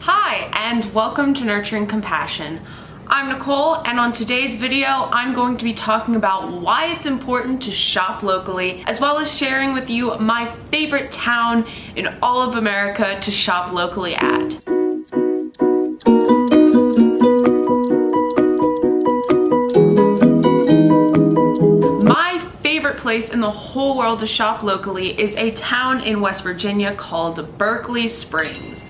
Hi, and welcome to Nurturing Compassion. I'm Nicole, and on today's video, I'm going to be talking about why it's important to shop locally, as well as sharing with you my favorite town in all of America to shop locally at. My favorite place in the whole world to shop locally is a town in West Virginia called Berkeley Springs.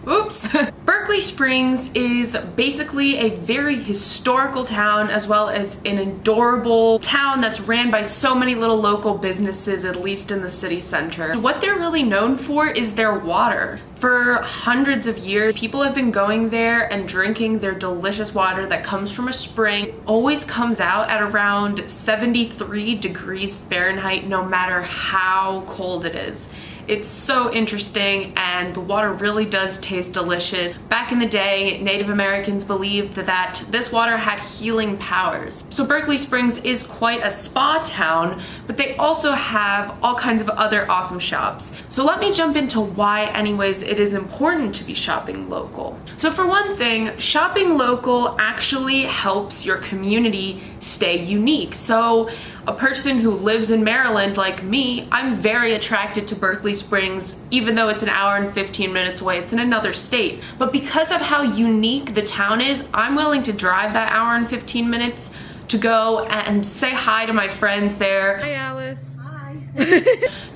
Oops. Berkeley Springs is basically a very historical town, as well as an adorable town that's ran by so many little local businesses, at least in the city center. What they're really known for is their water. For hundreds of years, people have been going there and drinking their delicious water that comes from a spring. It always comes out at around 73 degrees Fahrenheit, no matter how cold it is. It's so interesting, and the water really does taste delicious. Back in the day, Native Americans believed that this water had healing powers. So Berkeley Springs is quite a spa town, but they also have all kinds of other awesome shops. So let me jump into why anyways it is important to be shopping local. So for one thing, shopping local actually helps your community stay unique. So a person who lives in Maryland like me, I'm very attracted to Berkeley Springs, even though it's an hour and 15 minutes away. It's in another state. But because of how unique the town is, I'm willing to drive that hour and 15 minutes to go and say hi to my friends there. Hi, Alice. Hi.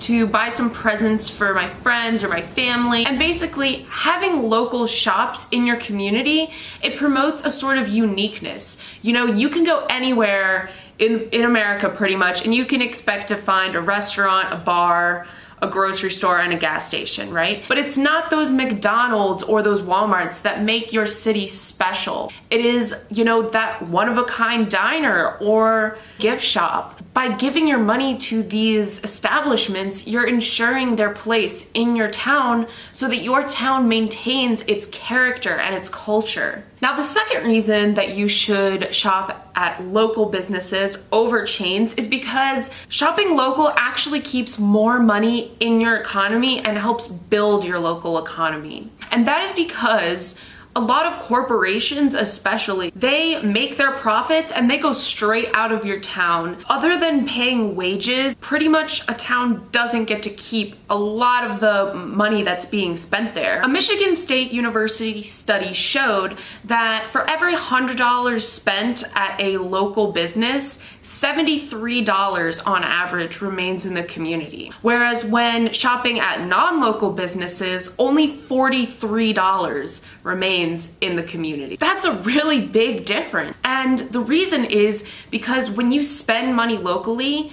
To buy some presents for my friends or my family. And basically, having local shops in your community, it promotes a sort of uniqueness. You know, you can go anywhere in America pretty much, and you can expect to find a restaurant, a bar, a grocery store, and a gas station, right? But it's not those McDonald's or those Walmarts that make your city special. It is, you know, that one-of-a-kind diner or gift shop. By giving your money to these establishments, you're ensuring their place in your town so that your town maintains its character and its culture. Now, the second reason that you should shop at local businesses over chains is because shopping local actually keeps more money in your economy and helps build your local economy. And that is because a lot of corporations especially, they make their profits and they go straight out of your town. Other than paying wages, pretty much a town doesn't get to keep a lot of the money that's being spent there. A Michigan State University study showed that for every $100 spent at a local business, $73 on average remains in the community. Whereas when shopping at non-local businesses, only $43 remains in the community. That's a really big difference. And the reason is because when you spend money locally,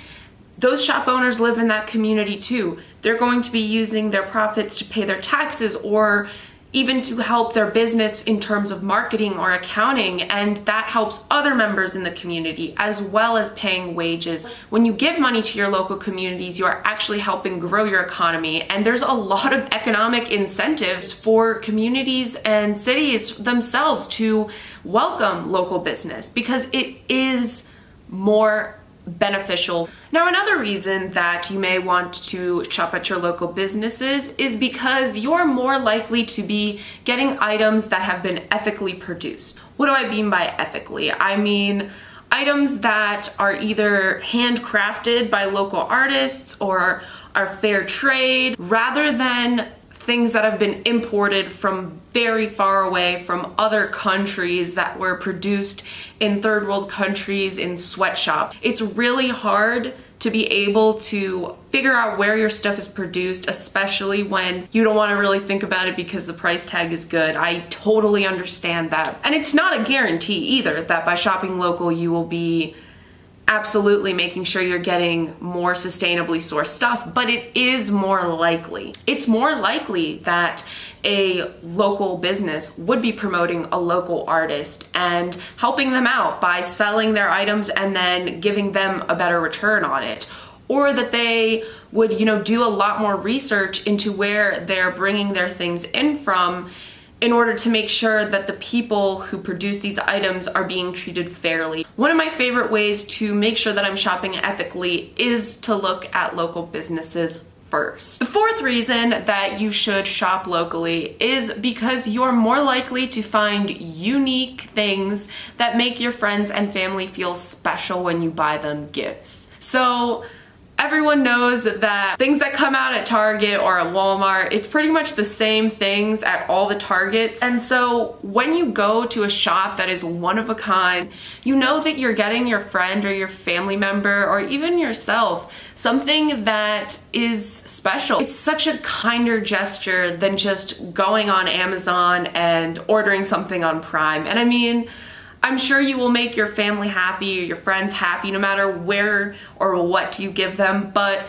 those shop owners live in that community too. They're going to be using their profits to pay their taxes or even to help their business in terms of marketing or accounting, and that helps other members in the community as well as paying wages. When you give money to your local communities, you are actually helping grow your economy, and there's a lot of economic incentives for communities and cities themselves to welcome local business because it is more beneficial. Now, another reason that you may want to shop at your local businesses is because you're more likely to be getting items that have been ethically produced. What do I mean by ethically? I mean items that are either handcrafted by local artists or are fair trade, rather than things that have been imported from very far away from other countries that were produced in third world countries in sweatshops. It's really hard to be able to figure out where your stuff is produced, especially when you don't want to really think about it because the price tag is good. I totally understand that. And it's not a guarantee either that by shopping local you will be absolutely making sure you're getting more sustainably sourced stuff, but it is more likely. It's more likely that a local business would be promoting a local artist and helping them out by selling their items and then giving them a better return on it. Or that they would, do a lot more research into where they're bringing their things in from in order to make sure that the people who produce these items are being treated fairly. One of my favorite ways to make sure that I'm shopping ethically is to look at local businesses first. The fourth reason that you should shop locally is because you're more likely to find unique things that make your friends and family feel special when you buy them gifts. So everyone knows that things that come out at Target or at Walmart, it's pretty much the same things at all the Targets. And so when you go to a shop that is one of a kind, you know that you're getting your friend or your family member or even yourself something that is special. It's such a kinder gesture than just going on Amazon and ordering something on Prime. And I mean, I'm sure you will make your family happy or your friends happy no matter where or what you give them, but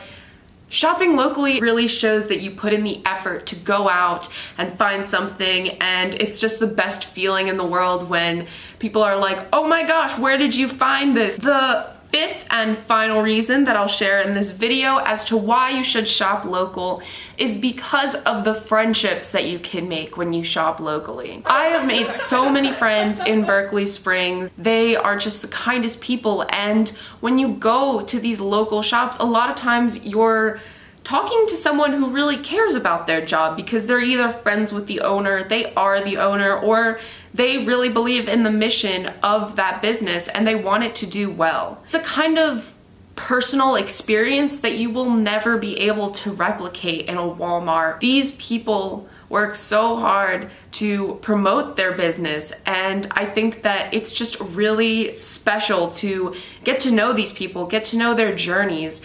shopping locally really shows that you put in the effort to go out and find something, and it's just the best feeling in the world when people are like, oh my gosh, where did you find this? The fifth and final reason that I'll share in this video as to why you should shop local is because of the friendships that you can make when you shop locally. I have made so many friends in Berkeley Springs. They are just the kindest people, and when you go to these local shops, a lot of times you're talking to someone who really cares about their job because they're either friends with the owner, they are the owner, or they really believe in the mission of that business and they want it to do well. It's a kind of personal experience that you will never be able to replicate in a Walmart. These people work so hard to promote their business, and I think that it's just really special to get to know these people, get to know their journeys.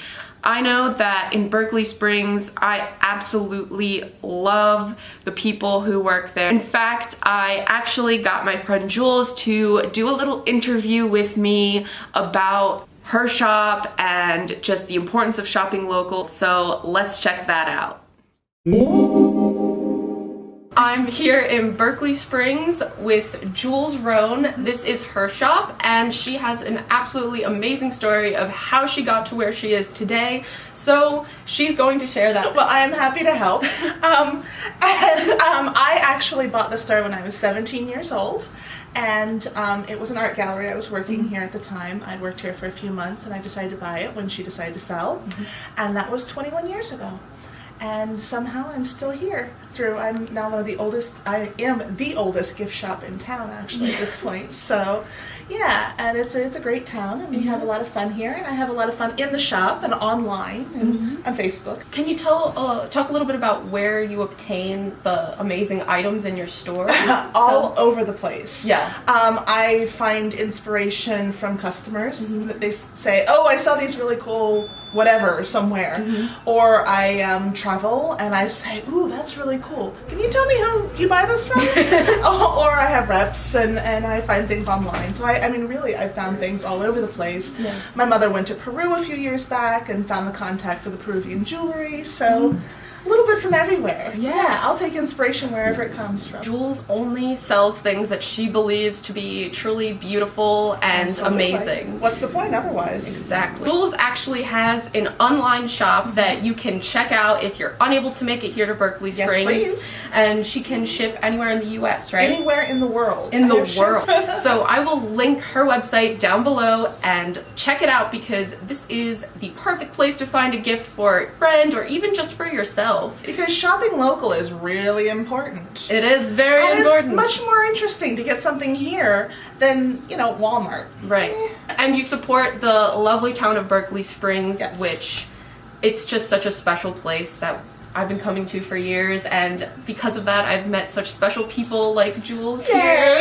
I know that in Berkeley Springs, I absolutely love the people who work there. In fact, I actually got my friend Jules to do a little interview with me about her shop and just the importance of shopping local, so let's check that out. I'm here in Berkeley Springs with Jules Roan. This is her shop, and she has an absolutely amazing story of how she got to where she is today. So she's going to share that. Well, I am happy to help. I actually bought the store when I was 17 years old, and it was an art gallery. I was working here at the time. I'd worked here for a few months, and I decided to buy it when she decided to sell, and that was 21 years ago. And somehow I'm still here I'm now one of the oldest, I am the oldest gift shop in town actually at this point. So yeah, and it's a great town, and we have a lot of fun here, and I have a lot of fun in the shop and online and on Facebook. Can you talk a little bit about where you obtain the amazing items in your store? All over the place. Yeah. I find inspiration from customers that they say, oh, I saw these really cool whatever somewhere, or I travel and I say, ooh, that's really cool. Can you tell me who you buy this from? Or I have reps and I find things online. So I mean, really, I've found things all over the place. Yeah. My mother went to Peru a few years back and found the contact for the Peruvian jewelry. So a little bit from everywhere. Yeah, I'll take inspiration wherever it comes from. Jules only sells things that she believes to be truly beautiful and amazing. What's the point otherwise? Exactly. Jules actually has an online shop that you can check out if you're unable to make it here to Berkeley Springs. Yes, please. And she can ship anywhere in the US, right? Anywhere in the world. In the world. So I will link her website down below and check it out, because this is the perfect place to find a gift for a friend or even just for yourself. Because shopping local is really important. It is very important. It's much more interesting to get something here than, you know, Walmart. Right. And you support the lovely town of Berkeley Springs, which it's just such a special place that I've been coming to for years, and because of that I've met such special people like Jules here. Yeah,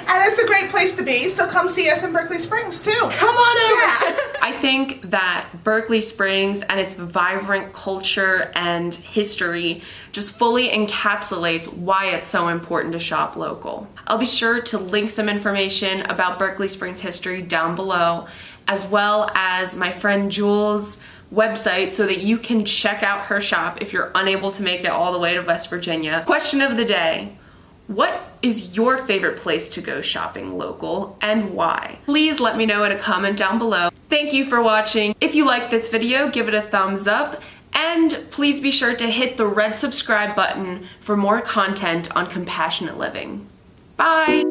and it's a great place to be, so come see us in Berkeley Springs too. Come on over. Yeah. I think that Berkeley Springs and its vibrant culture and history just fully encapsulates why it's so important to shop local. I'll be sure to link some information about Berkeley Springs history down below, as well as my friend Jules' website, so that you can check out her shop if you're unable to make it all the way to West Virginia. Question of the day: what is your favorite place to go shopping local and why? Please let me know in a comment down below. Thank you for watching. If you liked this video, give it a thumbs up, and please be sure to hit the red subscribe button for more content on compassionate living. Bye!